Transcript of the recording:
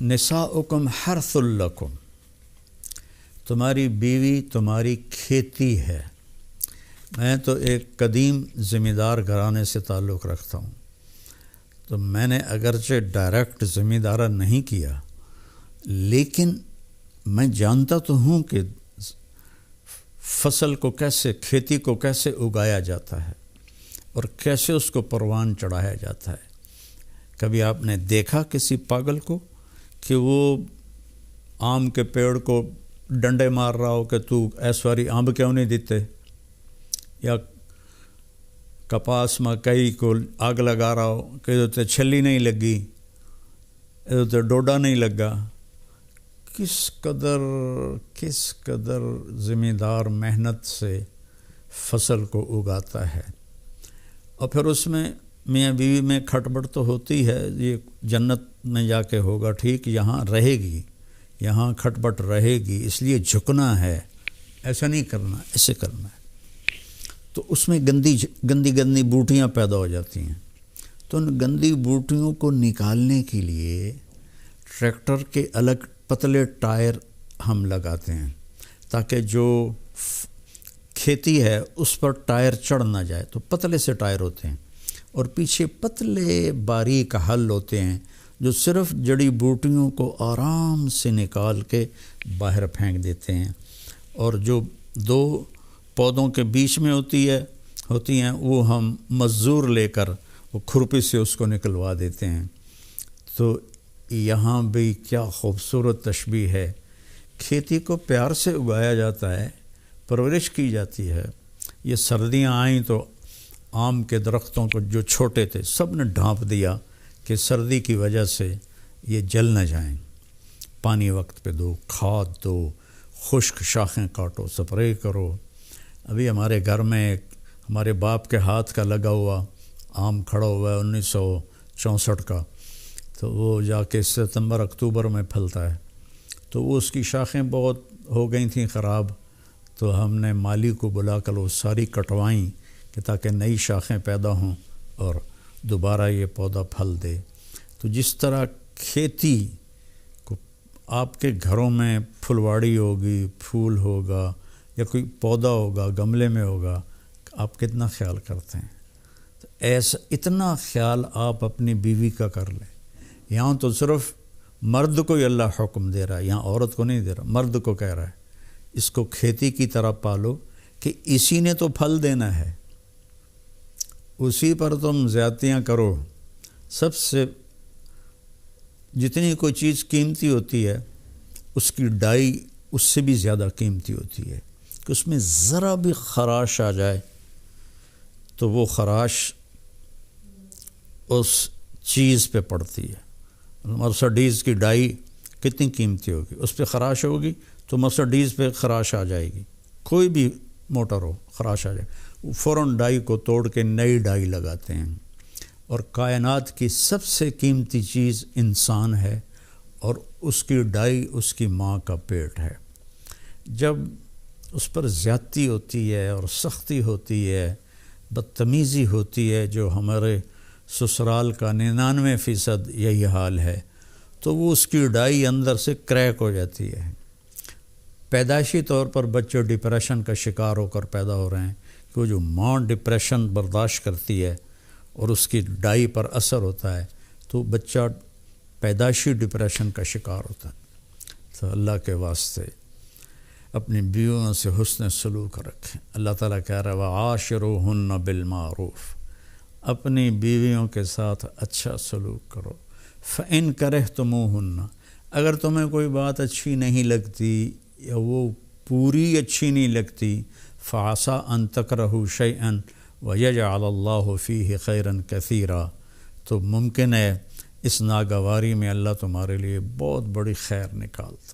نساؤکم حرث لکم، تمہاری بیوی تمہاری کھیتی ہے۔ میں تو ایک قدیم زمیندار گھرانے سے تعلق رکھتا ہوں، تو میں نے اگرچہ ڈائریکٹ زمیندارہ نہیں کیا، لیکن میں جانتا تو ہوں کہ فصل کو کیسے، کھیتی کو کیسے اگایا جاتا ہے اور کیسے اس کو پروان چڑھایا جاتا ہے۔ کبھی آپ نے دیکھا کسی پاگل کو کہ وہ آم کے پیڑ کو ڈنڈے مار رہا ہو کہ تو ایس واری آم کیوں نہیں دیتے، یا کپاس مکئی کو آگ لگا رہا ہو کہ ادھر چھلی نہیں لگی، ادھر ڈوڈا نہیں لگا۔ کس قدر زمیندار محنت سے فصل کو اگاتا ہے، اور پھر اس میں میاں بیوی میں کھٹبٹ تو ہوتی ہے، یہ جنت میں جا کے ہوگا ٹھیک، یہاں رہے گی، یہاں کھٹبٹ رہے گی، اس لیے جھکنا ہے، ایسا نہیں کرنا، ایسے کرنا ہے۔ تو اس میں گندی بوٹیاں پیدا ہو جاتی ہیں، تو ان گندی بوٹیوں کو نکالنے کے لیے ٹریکٹر کے الگ پتلے ٹائر ہم لگاتے ہیں تاکہ جو کھیتی ہے اس پر ٹائر چڑھ نہ جائے، تو پتلے سے ٹائر ہوتے ہیں، اور پیچھے پتلے باریک حل ہوتے ہیں جو صرف جڑی بوٹیوں کو آرام سے نکال کے باہر پھینک دیتے ہیں، اور جو دو پودوں کے بیچ میں ہوتی ہیں وہ ہم مزدور لے کر وہ کھرپی سے اس کو نکلوا دیتے ہیں۔ تو یہاں بھی کیا خوبصورت تشبیہ ہے، کھیتی کو پیار سے اگایا جاتا ہے، پرورش کی جاتی ہے۔ یہ سردیاں آئیں تو آم کے درختوں کو جو چھوٹے تھے سب نے ڈھانپ دیا کہ سردی کی وجہ سے یہ جل نہ جائیں، پانی وقت پہ دو، کھاد دو، خشک شاخیں کاٹو، سپرے کرو۔ ابھی ہمارے گھر میں ہمارے باپ کے ہاتھ کا لگا ہوا آم کھڑا ہوا ہے 1964 کا، تو وہ جا کے ستمبر اکتوبر میں پھلتا ہے، تو وہ اس کی شاخیں بہت ہو گئی تھیں خراب، تو ہم نے مالی کو بلا کر وہ ساری کٹوائیں کہ تاکہ نئی شاخیں پیدا ہوں اور دوبارہ یہ پودا پھل دے۔ تو جس طرح کھیتی کو آپ کے گھروں میں پھلواڑی ہوگی، پھول ہوگا یا کوئی پودا ہوگا گملے میں ہوگا، آپ کتنا خیال کرتے ہیں، تو ایسا اتنا خیال آپ اپنی بیوی کا کر لیں۔ یہاں تو صرف مرد کو ہی اللہ حکم دے رہا ہے، یہاں عورت کو نہیں دے رہا، مرد کو کہہ رہا ہے اس کو کھیتی کی طرح پالو کہ اسی نے تو پھل دینا ہے، اسی پر تم زیادتیاں کرو۔ سب سے جتنی کوئی چیز قیمتی ہوتی ہے اس کی ڈائی اس سے بھی زیادہ قیمتی ہوتی ہے، کہ اس میں ذرا بھی خراش آ جائے تو وہ خراش اس چیز پہ پڑتی ہے۔ مرسڈیز کی ڈائی کتنی قیمتی ہوگی، اس پہ خراش ہوگی تو مرسڈیز پہ خراش آ جائے گی، کوئی بھی موٹر ہو خراش آ جائے، فوراً ڈائی کو توڑ کے نئی ڈائی لگاتے ہیں۔ اور کائنات کی سب سے قیمتی چیز انسان ہے، اور اس کی ڈائی اس کی ماں کا پیٹ ہے۔ جب اس پر زیادتی ہوتی ہے اور سختی ہوتی ہے، بدتمیزی ہوتی ہے، جو ہمارے سسرال کا 99% یہی حال ہے، تو وہ اس کی ڈائی اندر سے کریک ہو جاتی ہے۔ پیدائشی طور پر بچے ڈپریشن کا شکار ہو کر پیدا ہو رہے ہیں، کہ وہ جو ماں ڈپریشن برداشت کرتی ہے اور اس کی ڈائی پر اثر ہوتا ہے تو بچہ پیدائشی ڈپریشن کا شکار ہوتا ہے۔ تو اللہ کے واسطے اپنی بیویوں سے حسن سلوک رکھیں۔ اللہ تعالیٰ کہہ رہا ہے وَعَاشِرُوهُنَّ بِالْمَعْرُوفِ، اپنی بیویوں کے ساتھ اچھا سلوک کرو۔ فَإِن كَرِهْتُمُوهُنَّ، اگر تمہیں کوئی بات اچھی نہیں لگتی یا وہ پوری اچھی نہیں لگتی، فَعَسَىٰ أَن تَكْرَهُوا شَيْئًا وَيَجْعَلَ اللَّهُ فِيهِ خَيْرًا كَثِيرًا، تو ممکن ہے اس ناگواری میں اللہ تمہارے لیے بہت بڑی خیر نکالتا۔